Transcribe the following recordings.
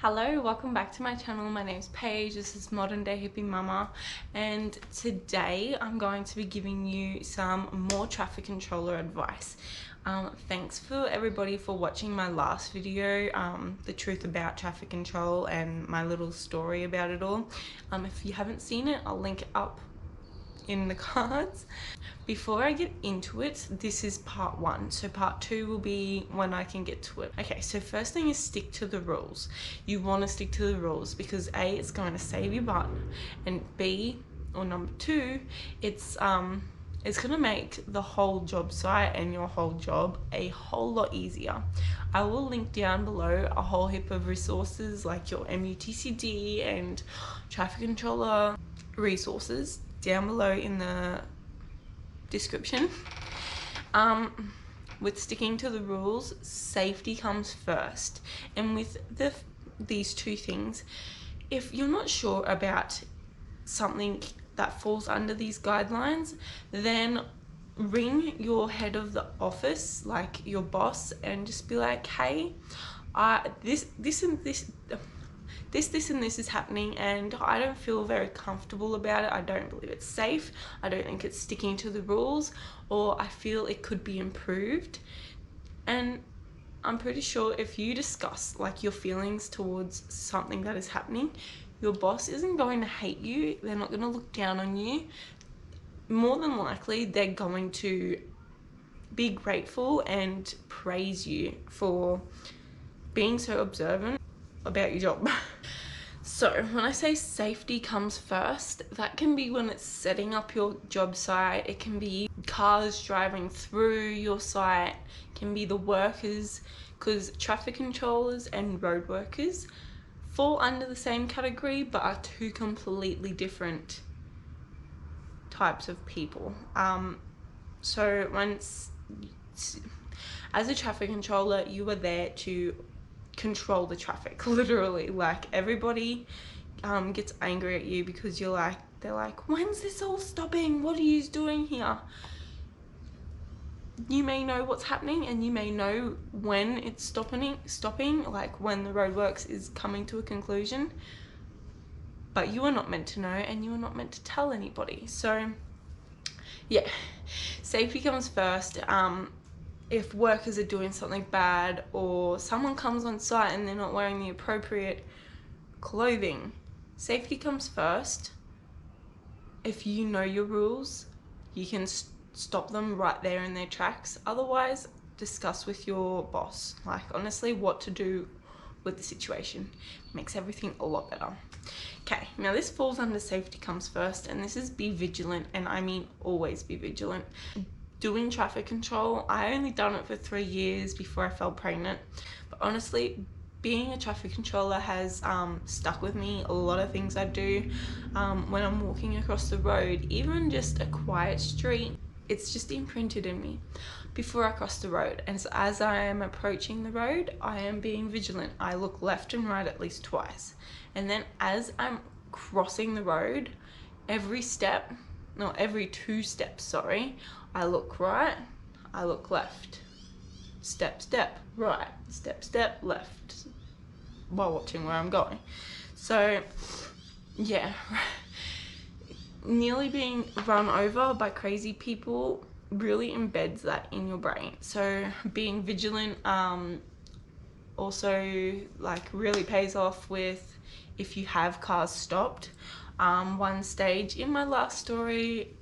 Hello, welcome back to my channel. My name's Paige. This is Modern Day Hippie Mama, and today I'm going to be giving you some more traffic controller advice. Thanks for everybody for watching my last video, the truth about traffic control and my little story about it all. If you haven't seen it, I'll link it up in the cards. Before I get into it, this is part 1, so part 2 will be when I can get to it. Okay, so first thing is stick to the rules. You want to stick to the rules because A, it's going to save your butt, and B, or number 2, it's going to make the whole job site and your whole job a whole lot easier. I will link down below a whole heap of resources like your MUTCD and traffic controller resources down below in the description. With sticking to the rules, safety comes first, and with these two things, if you're not sure about something that falls under these guidelines, then ring your head of the office, like your boss, and just be like, hey, this and this is happening and I don't feel very comfortable about it. I don't believe it's safe. I don't think it's sticking to the rules, or I feel it could be improved. And I'm pretty sure if you discuss like your feelings towards something that is happening, your boss isn't going to hate you. They're not going to look down on you. More than likely, they're going to be grateful and praise you for being so observant about your job. So when I say safety comes first, that can be when it's setting up your job site, it can be cars driving through your site, it can be the workers, because traffic controllers and road workers fall under the same category but are two completely different types of people. So as a traffic controller, you are there to control the traffic, literally. Like, everybody gets angry at you because they're like, when's this all stopping? What are you doing here? You may know what's happening and you may know when it's stopping, like when the roadworks is coming to a conclusion, but you are not meant to know and you are not meant to tell anybody. So yeah, safety comes first. If workers are doing something bad, or someone comes on site and they're not wearing the appropriate clothing, safety comes first. If you know your rules, you can stop them right there in their tracks. Otherwise, discuss with your boss, like, honestly, what to do with the situation. Makes everything a lot better. Okay, now this falls under safety comes first, and this is be vigilant, and I mean always be vigilant. Doing traffic control, I only done it for 3 years before I fell pregnant, but honestly, being a traffic controller has stuck with me. A lot of things I do when I'm walking across the road, even just a quiet street, it's just imprinted in me before I cross the road. And so as I am approaching the road, I am being vigilant. I look left and right at least twice, and then as I'm crossing the road, every 2 steps, sorry, I look right, I look left, step, right, step, left, while watching where I'm going. So yeah, nearly being run over by crazy people really embeds that in your brain. So being vigilant also like really pays off with if you have cars stopped. One stage in my last story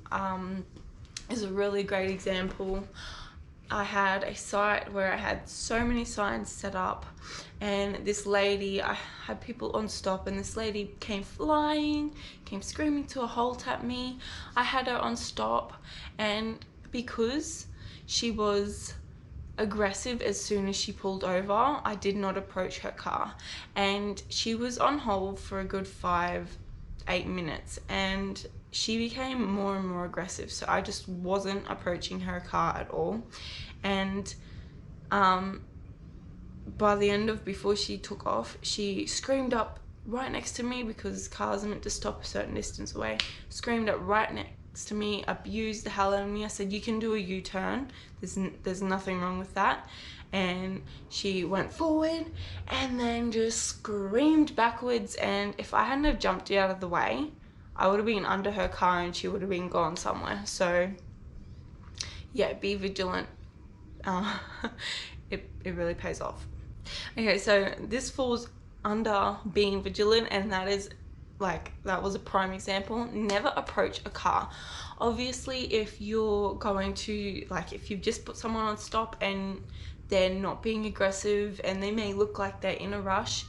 is a really great example. I had a site where I had so many signs set up, and this lady, I had people on stop, and this lady came flying, came screaming to a halt at me. I had her on stop, and because she was aggressive as soon as she pulled over, I did not approach her car, and she was on hold for a good 5-8 minutes, and she became more and more aggressive. So I just wasn't approaching her car at all. And by the end of, before she took off, she screamed up right next to me, because cars are meant to stop a certain distance away, screamed up right next to me, abused the hell out of me. I said, you can do a U-turn. There's nothing wrong with that. And she went forward and then just screamed backwards. And if I hadn't have jumped out of the way, I would have been under her car and she would have been gone somewhere. So yeah, be vigilant. It really pays off. Okay, so this falls under being vigilant, and that is that was a prime example. Never approach a car. Obviously, if you're going to, if you've just put someone on stop and they're not being aggressive and they may look like they're in a rush,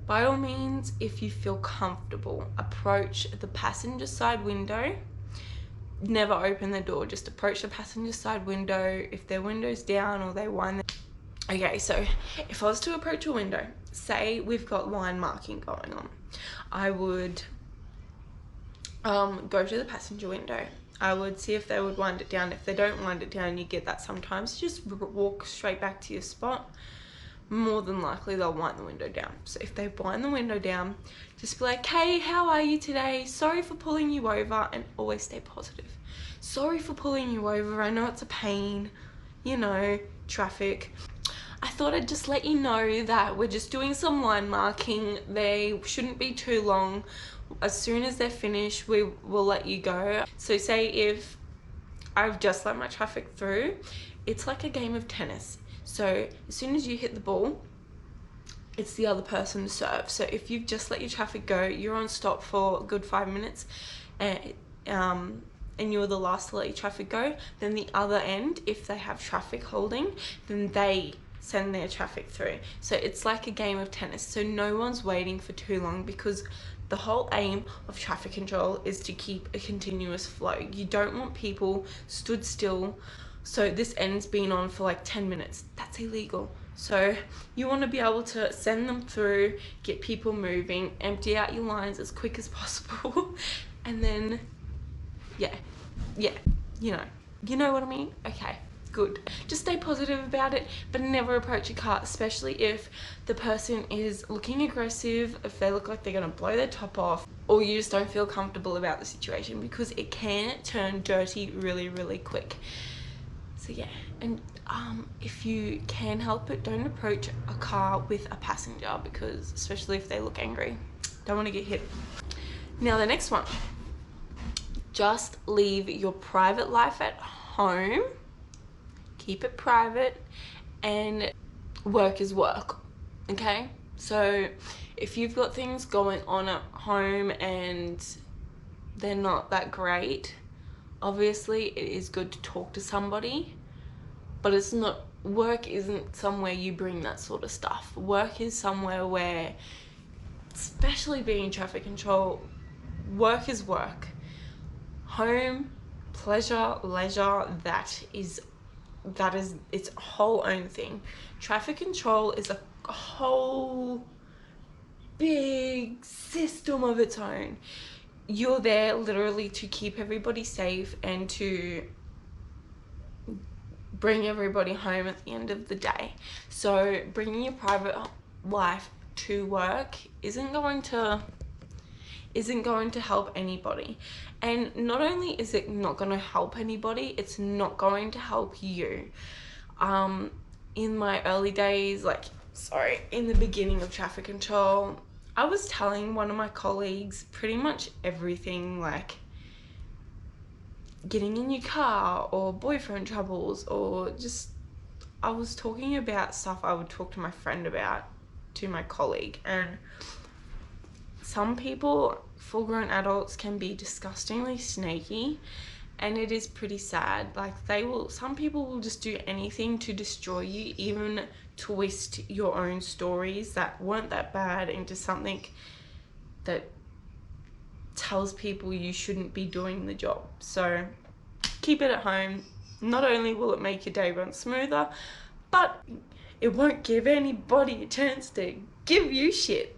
by all means, if you feel comfortable, approach the passenger side window. Never open the door, just approach the passenger side window. If their window's down or they wind Okay, so if I was to approach a window, say we've got line marking going on, I would go to the passenger window. I would see if they would wind it down. If they don't wind it down, you get that sometimes. Just walk straight back to your spot. More than likely they'll wind the window down. So if they wind the window down, just be like, hey, how are you today? Sorry for pulling you over, and always stay positive. Sorry for pulling you over. I know it's a pain, you know, traffic. I thought I'd just let you know that we're just doing some line marking. They shouldn't be too long. As soon as they're finished, we will let you go. So say if I've just let my traffic through, it's like a game of tennis. So as soon as you hit the ball, it's the other person to serve. So if you've just let your traffic go, you're on stop for a good 5 minutes, and you're the last to let your traffic go, then the other end, if they have traffic holding, then they send their traffic through. So it's like a game of tennis. So no one's waiting for too long, because the whole aim of traffic control is to keep a continuous flow. You don't want people stood still. So this end's been on for like 10 minutes. That's illegal. So you want to be able to send them through, get people moving, empty out your lines as quick as possible. And then, yeah, you know what I mean? Okay, good. Just stay positive about it, but never approach a car, especially if the person is looking aggressive, if they look like they're gonna blow their top off, or you just don't feel comfortable about the situation, because it can turn dirty really, really quick. So yeah, and if you can help it, don't approach a car with a passenger, because especially if they look angry, don't want to get hit. Now the next one, just leave your private life at home, keep it private, and work is work, okay? So if you've got things going on at home and they're not that great, obviously it is good to talk to somebody, but it's not, work isn't somewhere you bring that sort of stuff. Work is somewhere where, especially being traffic control, work is work. Home, pleasure, leisure, that is its whole own thing. Traffic control is a whole big system of its own. You're there literally to keep everybody safe and to bring everybody home at the end of the day. So bringing your private life to work isn't going to help anybody. And not only is it not going to help anybody, it's not going to help you. In my early days, in the beginning of traffic control, I was telling one of my colleagues pretty much everything, like getting in your car or boyfriend troubles, or just, I was talking about stuff I would talk to my friend about to my colleague. And some people, full-grown adults, can be disgustingly sneaky, and it is pretty sad. Some people will just do anything to destroy you, even twist your own stories that weren't that bad into something that tells people you shouldn't be doing the job. So keep it at home. Not only will it make your day run smoother, but it won't give anybody a chance to give you shit.